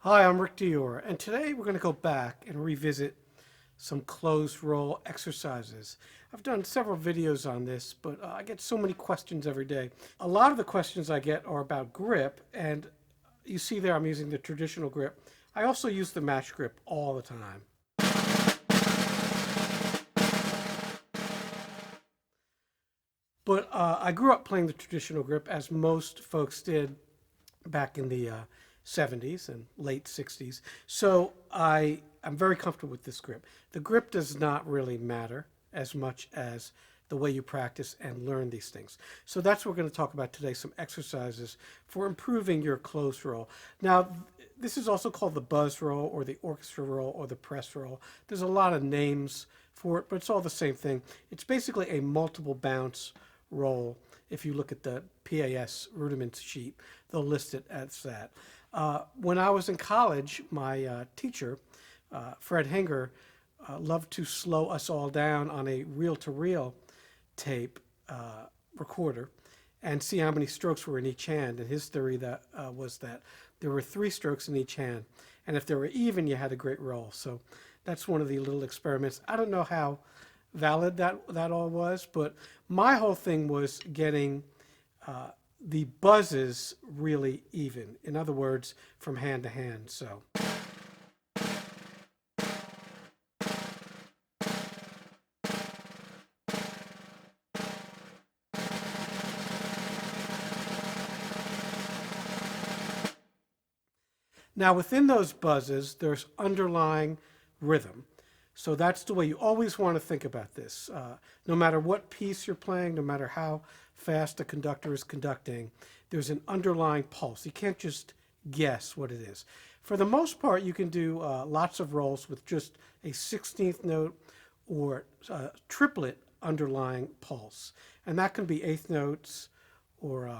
Hi, I'm Rick Dior, and today we're going to go back and revisit some closed roll exercises. I've done several videos on this, but I get so many questions every day. A lot of the questions I get are about grip, and you see there I'm using the traditional grip. I also use the match grip all the time. But I grew up playing the traditional grip, as most folks did back in the 70s and late 60s. So I'm very comfortable with this grip. The grip does not really matter as much as the way you practice and learn these things. So that's what we're going to talk about today, some exercises for improving your close roll. Now, this is also called the buzz roll or the orchestra roll or the press roll. There's a lot of names for it, but it's all the same thing. It's basically a multiple bounce roll. If you look at the PAS rudiments sheet, they'll list it as that. When I was in college, my teacher, Fred Henger, loved to slow us all down on a reel-to-reel tape recorder and see how many strokes were in each hand. And his theory that was that there were 3 strokes in each hand, and if they were even, you had a great roll. So that's one of the little experiments. I don't know how valid that all was, but my whole thing was getting the buzzes really even. In other words, from hand to hand. So. Now within those buzzes, there's underlying rhythm. So that's the way you always want to think about this. No matter what piece you're playing, no matter how fast the conductor is conducting, there's an underlying pulse. You can't just guess what it is. For the most part, you can do lots of rolls with just a 16th note or triplet underlying pulse. And that can be 8th notes or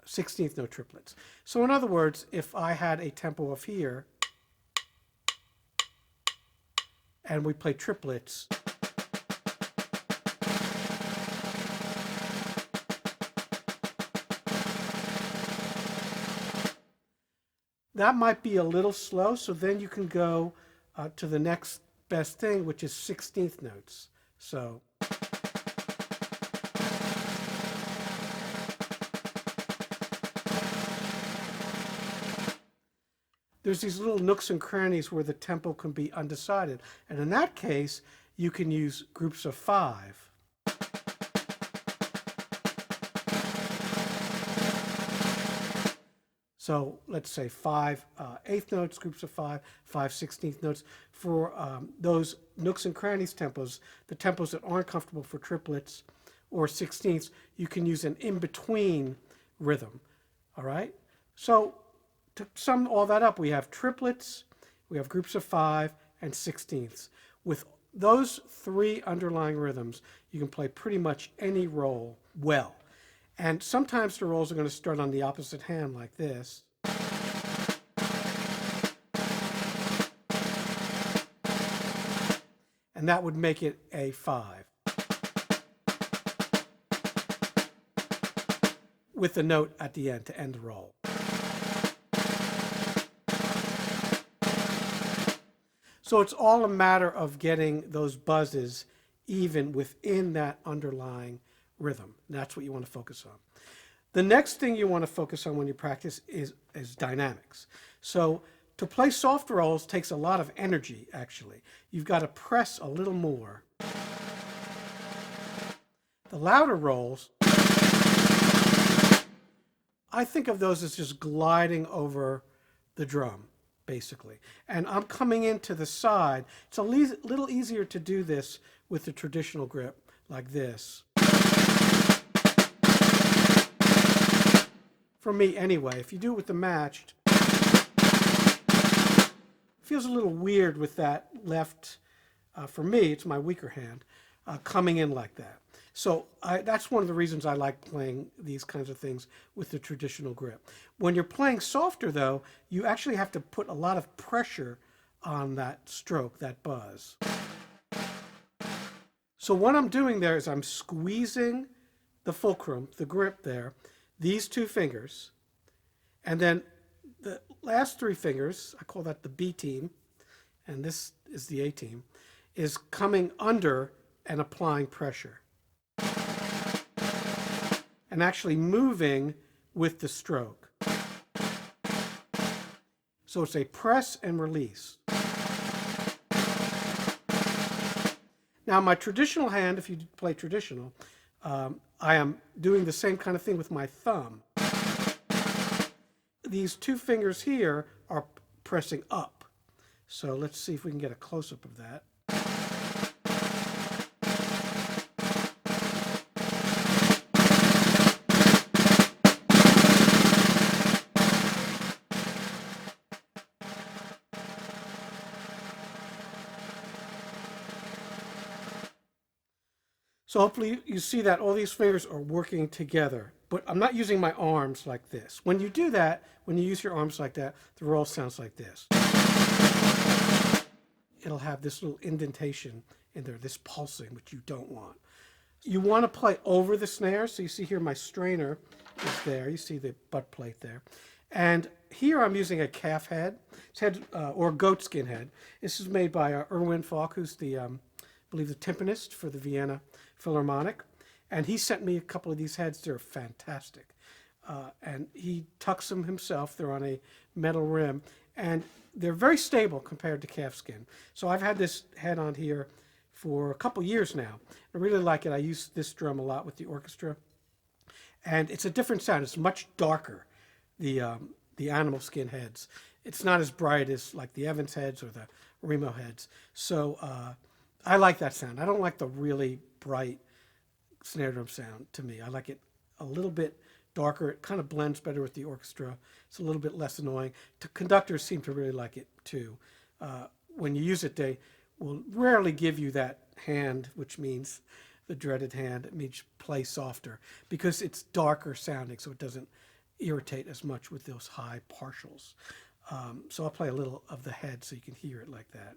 16th note triplets. So in other words, if I had a tempo of here, and we play triplets, that might be a little slow, so then you can go to the next best thing, which is 16th notes. So there's these little nooks and crannies where the tempo can be undecided. And in that case, you can use groups of 5. So let's say 5 8th notes, groups of 5, 5 16th notes. For those nooks and crannies tempos, the tempos that aren't comfortable for triplets or 16ths, you can use an in-between rhythm. All right? So to sum all that up, we have triplets, we have groups of 5, and 16ths. With those 3 underlying rhythms, you can play pretty much any roll well. And sometimes the rolls are going to start on the opposite hand like this. And that would make it a 5. With the note at the end to end the roll. So it's all a matter of getting those buzzes even within that underlying rhythm. That's what you want to focus on. The next thing you want to focus on when you practice is dynamics. So to play soft rolls takes a lot of energy, actually. You've got to press a little more. The louder rolls, I think of those as just gliding over the drum, basically. And I'm coming into the side. It's a little easier to do this with the traditional grip, like this. For me, anyway. If you do it with the matched, it feels a little weird with that left, for me, it's my weaker hand, coming in like that. So that's one of the reasons I like playing these kinds of things with the traditional grip. When you're playing softer, though, you actually have to put a lot of pressure on that stroke, that buzz. So what I'm doing there is I'm squeezing the fulcrum, the grip there, these 2 fingers, and then the last three fingers, I call that the B team, and this is the A team, is coming under and applying pressure. And actually moving with the stroke. So it's a press and release. Now my traditional hand, if you play traditional, I am doing the same kind of thing with my thumb. These two fingers here are pressing up. So let's see if we can get a close-up of that. So hopefully you see that all these fingers are working together, but I'm not using my arms like this. When you do that, when you use your arms like that, the roll sounds like this. It'll have this little indentation in there, this pulsing, which you don't want. You want to play over the snare. So you see here my strainer is there. You see the butt plate there. And here I'm using a calf head, or goat skin head. This is made by Erwin Falk, who's the, I believe, the timpanist for the Vienna Philharmonic. And he sent me a couple of these heads. They're fantastic. And he tucks them himself. They're on a metal rim. And they're very stable compared to calf skin. So I've had this head on here for a couple years now. I really like it. I use this drum a lot with the orchestra. And it's a different sound. It's much darker, the animal skin heads. It's not as bright as like the Evans heads or the Remo heads. So I like that sound. I don't like the really bright snare drum sound to me. I like it a little bit darker. It kind of blends better with the orchestra. It's a little bit less annoying. The conductors seem to really like it too. When you use it, they will rarely give you that hand, which means the dreaded hand. It means play softer because it's darker sounding, so it doesn't irritate as much with those high partials. So I'll play a little of the head so you can hear it like that.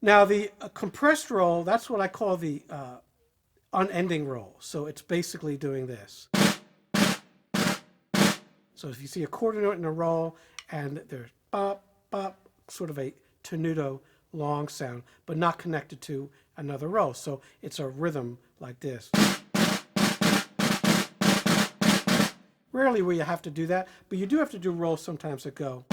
Now the compressed roll, that's what I call the unending roll. So it's basically doing this. So if you see a quarter note in a roll and there's bop, bop, sort of a tenuto long sound, but not connected to another roll. So it's a rhythm like this. Rarely will you have to do that, but you do have to do rolls sometimes that go.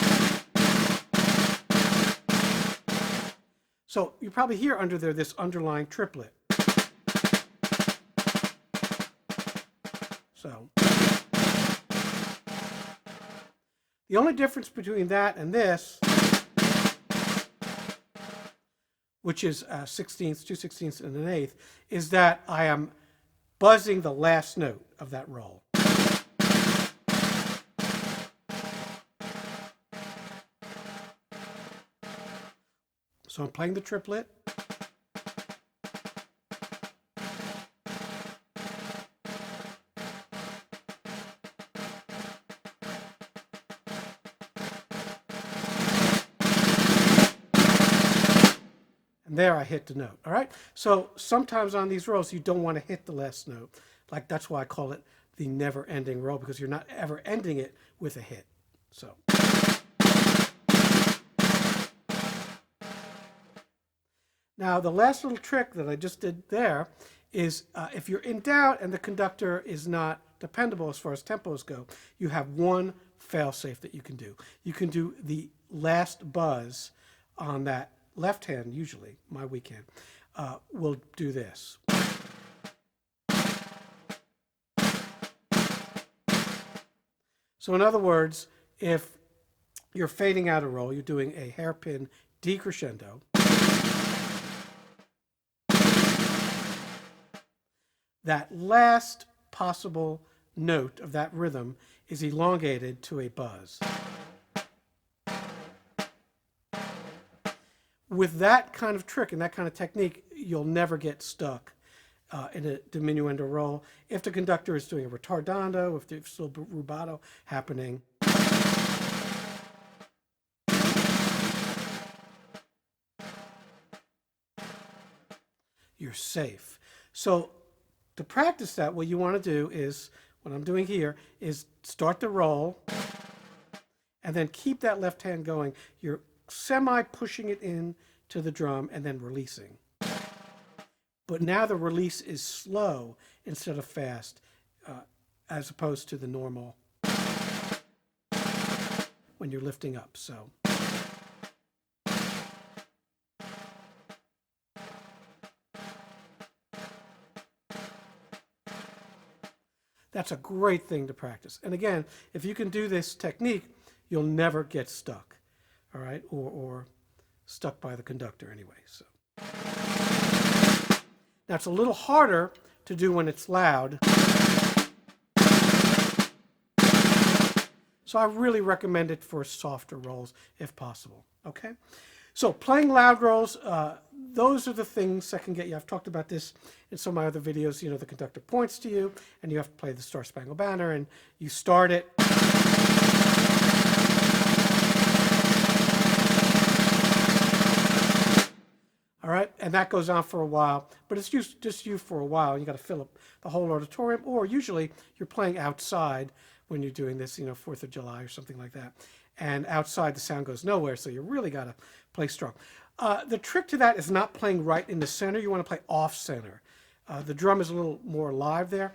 So you probably hear under there this underlying triplet. So the only difference between that and this, which is 16ths, 2/16ths, and an eighth, is that I am buzzing the last note of that roll. So I'm playing the triplet. And there I hit the note, all right? So sometimes on these rolls, you don't want to hit the last note. Like that's why I call it the never-ending roll, because you're not ever ending it with a hit. So. Now, the last little trick that I just did there is if you're in doubt and the conductor is not dependable as far as tempos go, you have one fail-safe that you can do. You can do the last buzz on that left hand, usually, my weak hand, will do this. So in other words, if you're fading out a roll, you're doing a hairpin decrescendo. That last possible note of that rhythm is elongated to a buzz. With that kind of trick and that kind of technique, you'll never get stuck in a diminuendo roll. If the conductor is doing a retardando, if there's still rubato happening. you're safe. So to practice that, what you want to do is, what I'm doing here, is start the roll and then keep that left hand going. You're semi-pushing it in to the drum and then releasing. But now the release is slow instead of fast, as opposed to the normal when you're lifting up. So that's a great thing to practice. And again, if you can do this technique, you'll never get stuck, all right, or stuck by the conductor anyway. So now it's a little harder to do when it's loud. So I really recommend it for softer rolls if possible, okay? So playing loud rolls, those are the things that can get you. I've talked about this in some of my other videos. You know, the conductor points to you and you have to play the Star Spangled Banner and you start it. All right, and that goes on for a while, but it's just you for a while. You got to fill up the whole auditorium, or usually you're playing outside when you're doing this, you know, 4th of July or something like that. And outside the sound goes nowhere, so you really got to play strong. The trick to that is not playing right in the center. You want to play off center. The drum is a little more alive there.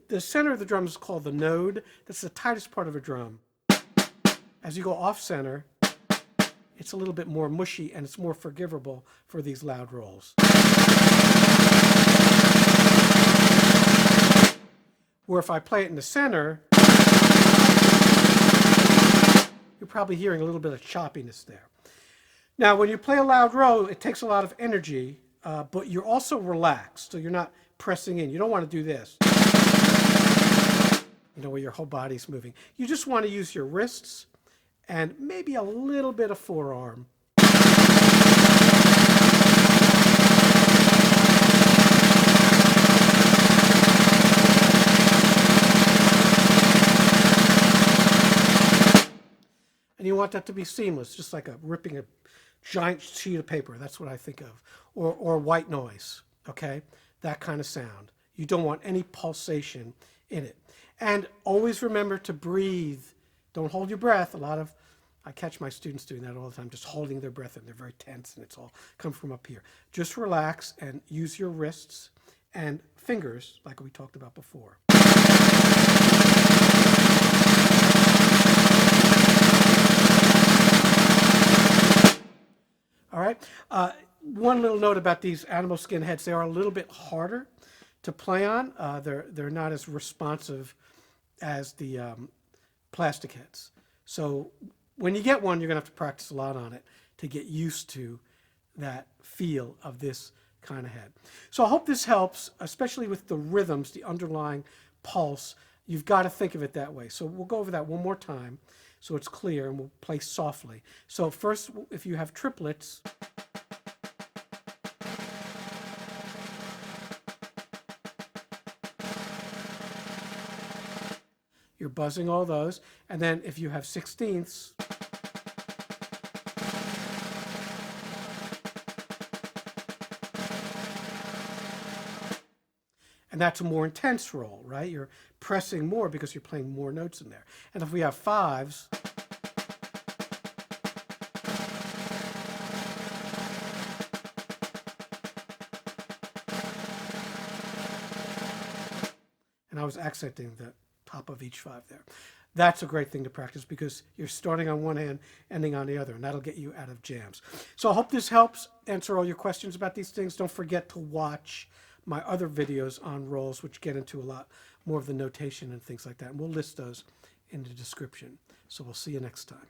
The center of the drum is called the node. That's the tightest part of a drum. As you go off center, it's a little bit more mushy and it's more forgivable for these loud rolls. Where if I play it in the center, you're probably hearing a little bit of choppiness there. Now, when you play a loud roll, it takes a lot of energy, but you're also relaxed, so you're not pressing in. You don't want to do this, you know, where your whole body's moving. You just want to use your wrists and maybe a little bit of forearm. And you want that to be seamless, just like ripping a giant sheet of paper. That's what I think of. Or white noise, okay? That kind of sound. You don't want any pulsation in it. And always remember to breathe. Don't hold your breath. I catch my students doing that all the time, just holding their breath, and they're very tense, and it's all come from up here. Just relax and use your wrists and fingers, like we talked about before. All right. One little note about these animal skin heads: they are a little bit harder to play on. They're not as responsive as the plastic heads. So when you get one, you're going to have to practice a lot on it to get used to that feel of this kind of head. So I hope this helps, especially with the rhythms, the underlying pulse. You've got to think of it that way. So we'll go over that one more time so it's clear, and we'll play softly. So first, if you have triplets, you're buzzing all those. And then if you have 16ths, and that's a more intense roll, right? You're pressing more because you're playing more notes in there. And if we have 5s, and I was accenting the top of each 5 there. That's a great thing to practice because you're starting on one hand, ending on the other, and that'll get you out of jams. So I hope this helps answer all your questions about these things. Don't forget to watch my other videos on rolls, which get into a lot more of the notation and things like that. And we'll list those in the description. So we'll see you next time.